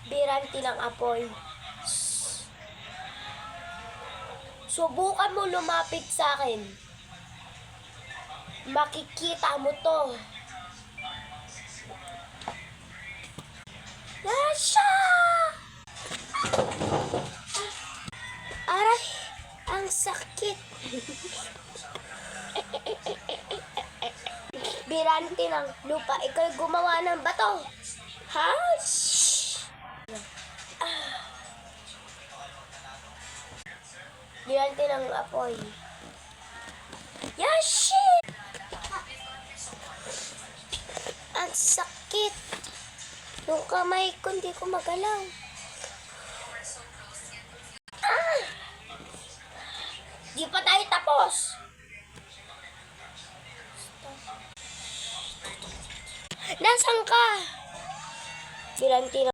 Biranti ng apoy. Subukan mo lumapit sa akin. Makikita mo to. Yasha! Aray, ang sakit. Biranti ng lupa, ikaw gumawa ng bato. Ha? Biranti ng apoy. Yashi! Ang sakit. Yung kamay ko, hindi ko magalaw. Di pa tayo tapos. Nasaan ka? Biranti ng